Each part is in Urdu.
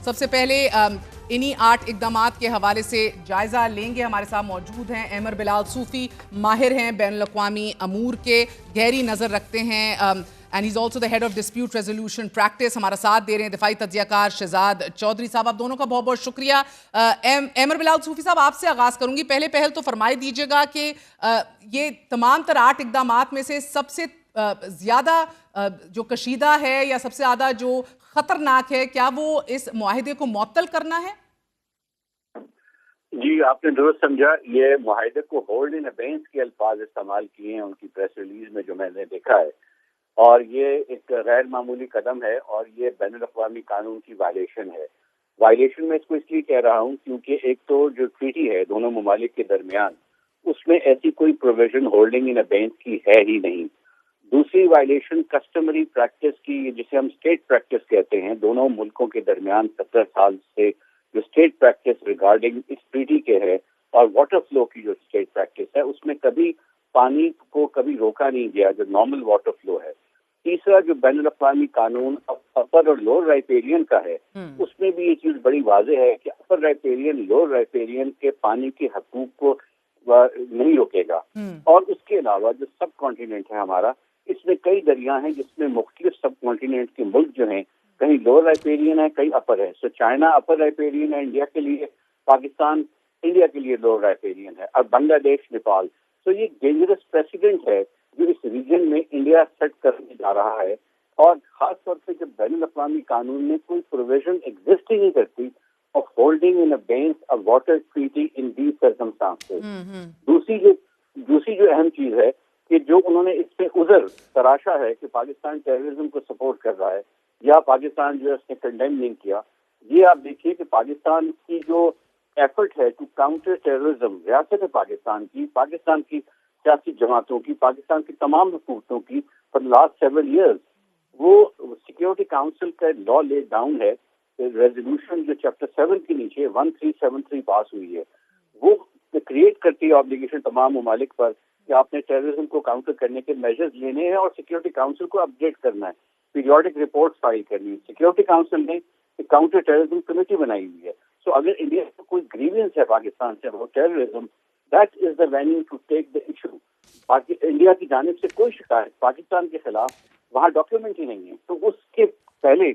سب سے پہلے انہی 8 اقدامات کے حوالے سے جائزہ لیں گے. ہمارے ساتھ موجود ہیں احمر بلال صوفی, ماہر ہیں بین الاقوامی امور کے, گہری نظر رکھتے ہیں, and he's also the head of dispute resolution practice. ہمارا ساتھ دے رہے ہیں دفاعی تجزیہ کار شہزاد چودھری صاحب. آپ دونوں کا بہت بہت شکریہ. احمر بلال صوفی صاحب, آپ سے آغاز کروں گی. پہلے پہل تو فرمائی دیجیے گا کہ یہ تمام تر 8 اقدامات میں سے سب سے زیادہ جو کشیدہ ہے یا سب سے زیادہ جو خطرناک ہے, کیا وہ اس معاہدے کو معطل کرنا ہے؟ جی, آپ نے درست سمجھا. یہ معاہدے کو ہولڈ ان ابینس کے الفاظ استعمال کیے ہیں ان کی پریس ریلیز میں جو میں نے دیکھا ہے, اور یہ ایک غیر معمولی قدم ہے اور یہ بین الاقوامی قانون کی وائلیشن ہے. وائلیشن میں اس کو اس لیے کہہ رہا ہوں کیونکہ ایک تو جو ٹریٹی ہے دونوں ممالک کے درمیان, اس میں ایسی کوئی پروویژن ہولڈنگ ان ابینس کی ہے ہی نہیں. دوسری وائلیشن کسٹمری پریکٹس کی, جسے ہم اسٹیٹ پریکٹس کہتے ہیں. دونوں ملکوں کے درمیان 70 سال سے جو اسٹیٹ پریکٹس ریگارڈنگ اس ٹریٹی کے ہے اور واٹر فلو کی جو اسٹیٹ پریکٹس ہے, اس میں کبھی پانی کو کبھی روکا نہیں گیا جو نارمل واٹر فلو ہے. تیسرا جو بین الاقوامی قانون اپر اور لوور رائپیرین کا ہے, اس میں بھی یہ چیز بڑی واضح ہے کہ اپر رائپیرین لوور رائپیرین کے پانی کے حقوق کو نہیں روکے گا. اور اس کے علاوہ جو سب کانٹیننٹ ہے ہمارا, اس میں کئی دریا ہیں جس میں مختلف سب کانٹیننٹ کے ملک جو ہیں کہیں لوور رائپیرین ہے کہیں اپر ہے. سو چائنا اپر رائپیرین ہے انڈیا کے لیے, پاکستان انڈیا کے لیے لوور رائپیرین ہے, اور بنگلہ دیش نیپال. تو یہ ڈینجرس پریسیڈنٹ ہے جو اس ریجن میں انڈیا سیٹ کرنے جا رہا ہے. اور خاص طور پہ جب بین الاقوامی قانون میں کوئی پروویژن ایگزسٹ ہی نہیں کرتی of holding in abeyance a water treaty in these circumstances. دوسری جو اہم چیز ہے کہ جو انہوں نے اس پہ عذر تراشا ہے کہ پاکستان ٹیررزم کو سپورٹ کر رہا ہے یا پاکستان جو ہے اس نے کنڈیم نہیں کیا. یہ آپ دیکھیے کہ پاکستان کی جو ایفرٹ ہے ٹو کاؤنٹر ٹیررزم, ریاست پاکستان کی سیاسی جماعتوں کی, پاکستان کی تمام حکومتوں کی فار لاسٹ 7 ایئرز, وہ سیکیورٹی کاؤنسل کا لا لے ڈاؤن ہے. ریزولوشن جو چیپٹر 7 کے نیچے 1373 پاس ہوئی ہے, وہ کریٹ کرتی ہے آبلیگیشن تمام ممالک پر کہ آپ نے ٹیررزم کو کاؤنٹر کرنے کے میجرز لینے ہیں اور سیکیورٹی کاؤنسل کو اپڈیٹ کرنا ہے, پیریوڈک رپورٹ فائل کرنی ہے. سیکیورٹی کاؤنسل نے ایک کاؤنٹر ٹیررزم کمیٹی بنائی ہوئی ہے. سو اگر انڈیا کو کوئی گریوینس ہے پاکستان سے about terrorism, that is the venue to take the issue. India کی جانب سے کوئی شکایت پاکستان کے خلاف وہاں ڈاکیومنٹ ہی نہیں ہے, تو اس کے پہلے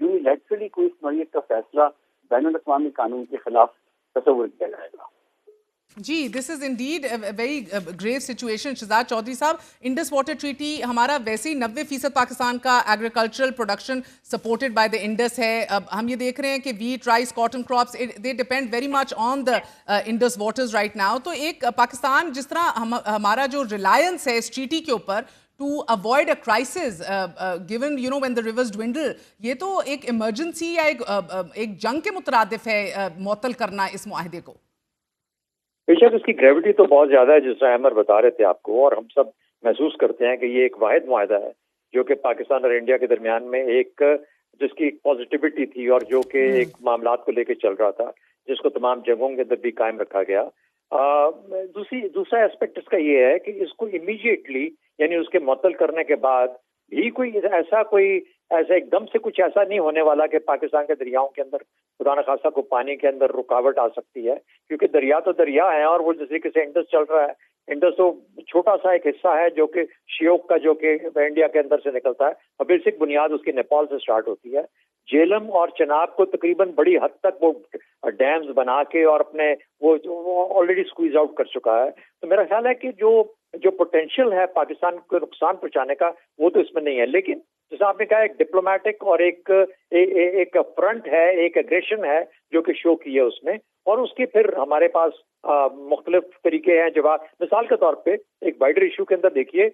یونیلیٹرلی کوئی اس نوعیت کا فیصلہ بین الاقوامی قانون کے خلاف تصور کیا جائے گا. جی, this is indeed very grave situation. Shahzad Chaudhry صاحب, انڈس واٹر ٹریٹی ہمارا ویسے ہی 90% پاکستان کا agricultural production supported by the Indus ہے. اب ہم یہ دیکھ رہے ہیں کہ wheat, rice, cotton crops, they depend very much on the Indus waters right now. تو ایک پاکستان جس طرح ہمارا جو ریلائنس ہے اس ٹریٹی کے اوپر to avoid a crisis given when the rivers dwindle, یہ تو ایک ایمرجنسی یا ایک جنگ کے مترادف ہے معطل کرنا اس معاہدے کو. بے شک اس کی گریوٹی تو بہت زیادہ ہے, جس طرح احمر بتا رہے تھے آپ کو, اور ہم سب محسوس کرتے ہیں کہ یہ ایک واحد معاہدہ ہے جو کہ پاکستان اور انڈیا کے درمیان میں ایک جس کی ایک پازیٹیوٹی تھی اور جو کہ ایک معاملات کو لے کے چل رہا تھا, جس کو تمام جنگوں کے اندر بھی قائم رکھا گیا. دوسرا ایسپیکٹ اس کا یہ ہے کہ اس کو امیڈیٹلی یعنی اس کے معطل کرنے کے بعد بھی ایسا ایک دم سے کچھ ایسا نہیں ہونے والا کہ پاکستان کے دریاؤں کے اندر خدا نخواستہ کو پانی کے اندر رکاوٹ آ سکتی ہے, کیونکہ دریا تو دریا ہیں اور وہ جس طریقے سے انڈس چل رہا ہے, انڈس تو چھوٹا سا ایک حصہ ہے جو کہ شیوک کا جو کہ انڈیا کے اندر سے نکلتا ہے, اور بیسک بنیاد اس کی نیپال سے سٹارٹ ہوتی ہے. جیلم اور چناب کو تقریباً بڑی حد تک وہ ڈیمز بنا کے اور اپنے وہ آلریڈی سکویز آؤٹ کر چکا ہے. تو میرا خیال ہے کہ جو پوٹینشیل ہے پاکستان کو نقصان پہنچانے کا وہ تو اس میں نہیں ہے, لیکن جیسا آپ نے کہا ایک ڈپلومیٹک اور ایک فرنٹ ہے, ایک ایگریشن ہے جو کہ شو کی ہے اس میں, اور اس کے پھر ہمارے پاس مختلف طریقے ہیں. جب مثال کے طور پہ ایک وائڈر ایشو کے اندر دیکھیے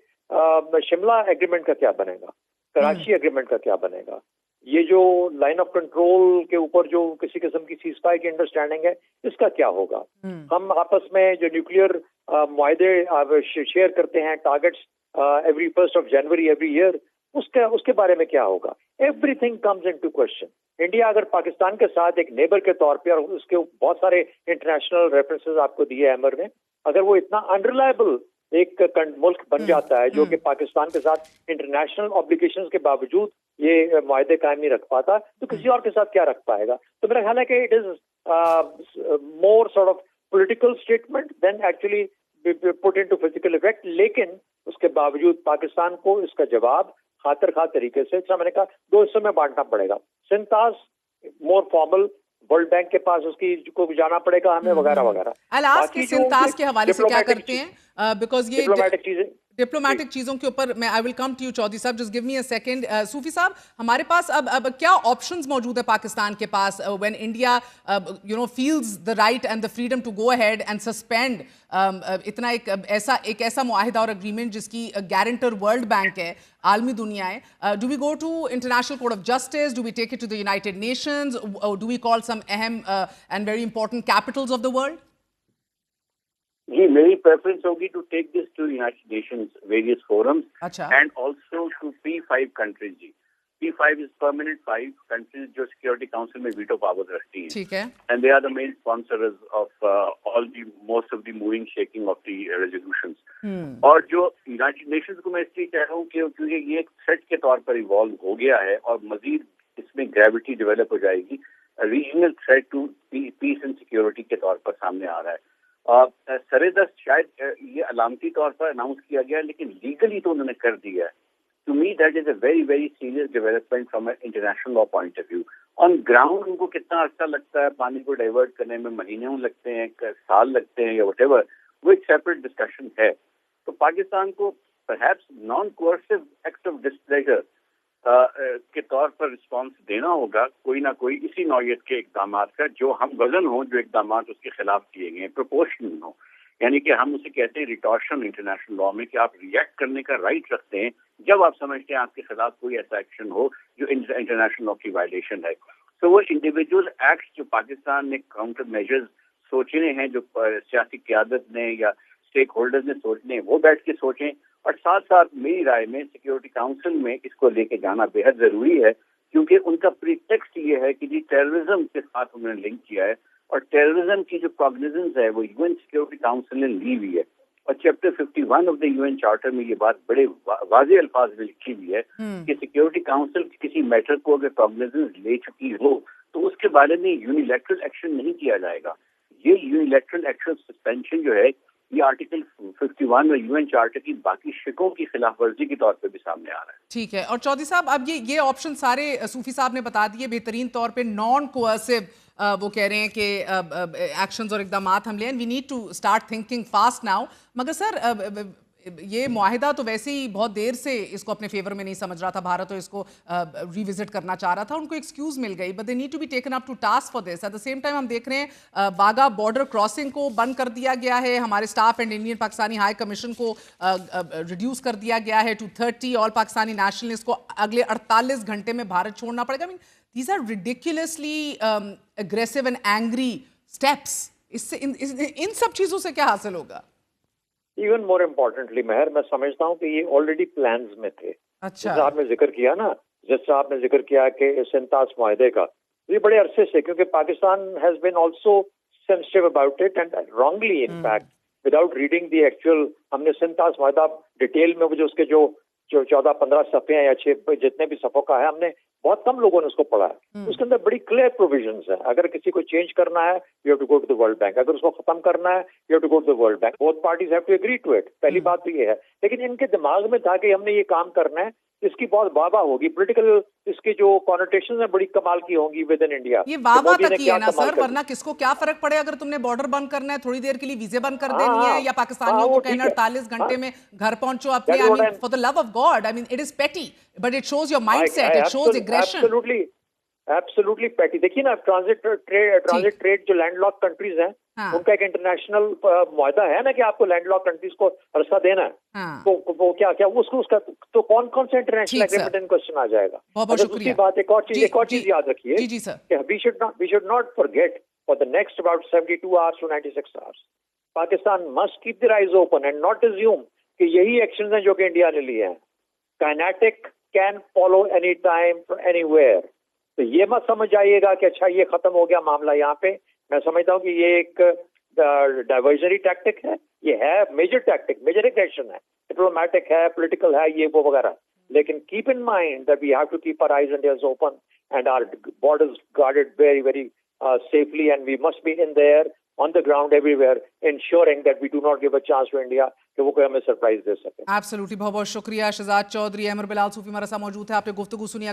شملہ ایگریمنٹ کا کیا بنے گا, کراچی ایگریمنٹ کا کیا بنے گا, یہ جو لائن آف کنٹرول کے اوپر جو کسی قسم کی سیز فائر کی انڈرسٹینڈنگ ہے اس کا کیا ہوگا. ہم آپس میں جو نیوکلیئر معاہدے شیئر کرتے ہیں, ٹارگیٹس ایوری 1 جنوری ایوری ایئر, اس کے بارے میں کیا ہوگا. Everything comes into question. India اگر پاکستان کے ساتھ ایک نیبر کے طور پہ, اور اس کے بہت سارے انٹرنیشنل ریفرنسز آپ کو دیے احمر نے, اگر وہ اتنا انریلائبل ایک ملک بن جاتا ہے جو کہ پاکستان کے ساتھ انٹرنیشنل آبلیگیشنز کے باوجود یہ معاہدے قائم نہیں رکھ پاتا تو کسی اور کے ساتھ کیا رکھ پائے گا. تو میرا خیال ہے کہ it is more sort of political statement than actually put into physical effect. لیکن اس کے باوجود پاکستان کو اس کا جواب خاطر خواہ طریقے سے, میں نے کہا, دو حصوں میں بانٹنا پڑے گا. سنتاس مور فارمل, ورلڈ بینک کے پاس اس کی کو جانا پڑے گا ہمیں, وغیرہ وغیرہ. سنتاس کے حوالے سے کیا کرتے ہیں, بیکاز یہ ڈپلومیٹک چیزیں, ڈپلومیٹک چیزوں کے اوپر میں I will come to you Chaudhry صاحب, just give me a second. Sufi صاحب, ہمارے پاس اب کیا آپشنز موجود ہے پاکستان کے پاس when India feels the right and the freedom to go ahead and suspend اتنا ایک ایسا معاہدہ اور اگریمنٹ جس کی گارنٹر ورلڈ بینک ہے, عالمی دنیا ہے. Do we go to international court of justice, do we take it to the united nations, do we call some اہم and very important capitals of the world? جی, میری پریفرنس ہوگی to take this to united nations various forums and also to P5 countries. جی, P5 از پرماننٹ 5 کنٹریز جو سیکورٹی کاؤنسل میں ویٹو پاور رکھتی ہیں. ٹھیک ہے. And they are the main sponsors of all the most of the moving shaking of the resolutions. اور جو یونائٹیڈ نیشنز کو میں اس لیے کہہ رہا ہوں کہ کیونکہ یہ ایک تھریٹ کے طور پر ایوالو ہو گیا ہے اور مزید اس میں گریوٹی ڈیولپ ہو جائے گی. Regional threat to peace and security کے طور پر سامنے آ رہا ہے. سر دست شاید یہ علامتی طور پر اناؤنس کیا گیا, لیکن لیگلی تو انہوں نے کر دیا ہے. To me that is a very very serious development from international law point of view. On ground ان کو کتنا عرصہ لگتا ہے, پانی کو ڈائیورٹ کرنے میں مہینوں لگتے ہیں, سال لگتے ہیں, یا وٹ ایور, وہ ایک سیپریٹ ڈسکشن ہے. تو پاکستان کو پرہیپس نان کوئرسو ایکٹ آف ڈسپلیجر کے طور پر رسپانس دینا ہوگا, کوئی نہ کوئی اسی نوعیت کے اقدامات کا جو ہم وزن ہوں, جو اقدامات اس کے خلاف کیے گئے ہیں پروپورشنل ہوں. یعنی کہ ہم اسے کہتے ہیں ریٹارشن انٹرنیشنل لا میں, کہ آپ ریئیکٹ کرنے کا رائٹ رکھتے ہیں جب آپ سمجھتے ہیں آپ کے خلاف کوئی ایسا ایکشن ہو جو انٹرنیشنل لا کی وائلیشن ہے. تو وہ انڈیویجول ایکٹس جو پاکستان نے کاؤنٹر میجرز سوچنے ہیں, جو سیاسی قیادت نے یا اسٹیک ہولڈرز نے سوچنے ہیں, وہ بیٹھ کے سوچیں. اور ساتھ ساتھ میری رائے میں سیکورٹی کاؤنسل میں اس کو لے کے جانا بے حد ضروری ہے, کیونکہ ان کا پریٹیکسٹ یہ ہے کہ جی ٹیررزم کے ساتھ انہوں نے لنک کیا ہے, اور ٹیررزم کی جو کاگنیزنس ہے وہ UN سیکورٹی کاؤنسل نے لی ہوئی ہے. اور chapter 51 of the UN charter میں یہ بات بڑے واضح الفاظ میں لکھی ہوئی ہے کہ سیکورٹی کاؤنسل کسی میٹر کو اگر کاگنیزنس لے چکی ہو تو اس کے بارے میں یونیلیٹرل ایکشن نہیں کیا جائے گا. یہ یونیلیٹرل ایکشن سسپینشن جو ہے, یہ آرٹیکل 51 اور UN چارٹر کی باقی شکوں کی خلاف ورزی کے طور پہ بھی سامنے آ رہا ہے. ٹھیک ہے. اور چودھری صاحب, اب یہ آپشن سارے صوفی صاحب نے بتا دیے بہترین طور پہ. نان کوئرسو وہ کہہ رہے ہیں کہ ایکشنز اور اقدامات ہم لیں, we need to start thinking fast now. مگر سر یہ معاہدہ تو ویسے ہی بہت دیر سے اس کو اپنے فیور میں نہیں سمجھ رہا تھا بھارت, اور اس کو ریوزٹ کرنا چاہ رہا تھا. ان کو ایکسکیوز مل گئی, but they need to be taken up to task for this. At the same time ہم دیکھ رہے ہیں واگا بارڈر کراسنگ کو بند کر دیا گیا ہے, ہمارے staff and Indian Pakistani high commission کو ریڈیوس کر دیا گیا ہے ٹو 30. آل پاکستانی نیشنلسٹ کو اگلے 48 گھنٹے میں بھارت چھوڑنا پڑے گا. These are ridiculously aggressive and angry steps. اس سے ان سب چیزوں سے کیا حاصل ہوگا؟ ایون مور امپورٹنٹلی مہر, میں سمجھتا ہوں کہ یہ آلریڈی پلانز میں تھے. اچھا, جیسے آپ نے ذکر کیا نا, جیسے آپ نے ذکر کیا کہ سنتاس معاہدے کا, یہ بڑے عرصے سے, کیونکہ Pakistan has been also sensitive about it and wrongly in fact without reading the actual. ہم نے سنتاس معاہدہ ڈیٹیل میں جو اس کے جو 14-15 صفحے ہیں یا 6 جتنے بھی صفحوں کا ہے, ہم نے بہت کم لوگوں نے اس کو پڑھا ہے. اس کے اندر بڑی کلیئر پروویژنز ہیں. اگر کسی کو چینج کرنا ہے, you have to go to the world bank. اگر اس کو ختم کرنا ہے, you have to go to the world bank. Both parties have to agree to it. پہلی بات تو یہ ہے. لیکن ان کے دماغ میں تھا کہ ہم نے یہ کام کرنا ہے, اس کی بہت واہ واہ ہوگی, پولیٹیکل اس کی جو کانوٹیشنز ہیں بڑی کمال کی ہوں گی ود ان انڈیا. یہ واہ واہ تک ہی ہے نا سر, ورنہ کس کو کیا فرق پڑے اگر تم نے بارڈر بند کرنا ہے, تھوڑی دیر کے لیے ویزے بند کر دینی ہے, یا پاکستانیوں کو کہنا 48 گھنٹے میں گھر پہنچو اپنے. I mean, for the love of God, I mean, it is petty, but it shows your mindset, it shows aggression. Absolutely petty. دیکھیے نا, ٹرانزٹ ٹریڈ جو لینڈ لاک کنٹریز ہیں, ان کا ایک انٹرنیشنل معاہدہ ہے نا کہ آپ کو لینڈ لاک کنٹریز کو عرصہ دینا ہے. وہ کیا اس کا تو کون کون سا انٹرنیشنل ایگریمنٹ ان کوسچن آ جائے گا. بہت شکریہ. بات ایک اور چیز یاد رکھیے کہ we should not forget for the next about 72 hours to 96 hours Pakistan must keep their eyes open and not assume کہ یہی ایکشنز ہیں جو کہ انڈیا نے لیے ہیں. Kinetic can follow any time anywhere. تو یہ مت سمجھ آئیے گا کہ اچھا یہ ختم ہو گیا معاملہ یہاں پہ. میں سمجھتا ہوں کہ یہ ایک ڈائیورژنری ٹیکٹک ہے, یہ ہے میجر ٹیکٹک, میجر ایکشن ہے, ڈپلومیٹک ہے, پولیٹیکل ہے, یہ وہ وغیرہ. لیکن keep in mind that we have to keep our eyes and ears open and our borders guarded very, very safely, and we must be in there on the ground everywhere, ensuring that we do not give a chance to India کہ وہ کوئی ہمیں سرپرائز دے سکے. Absolutely. بہت بہت شکریہ. شہزاد چودھری، احمر بلال صوفی ہمارے ساتھ موجود ہے. آپ نے گفتگو سنی.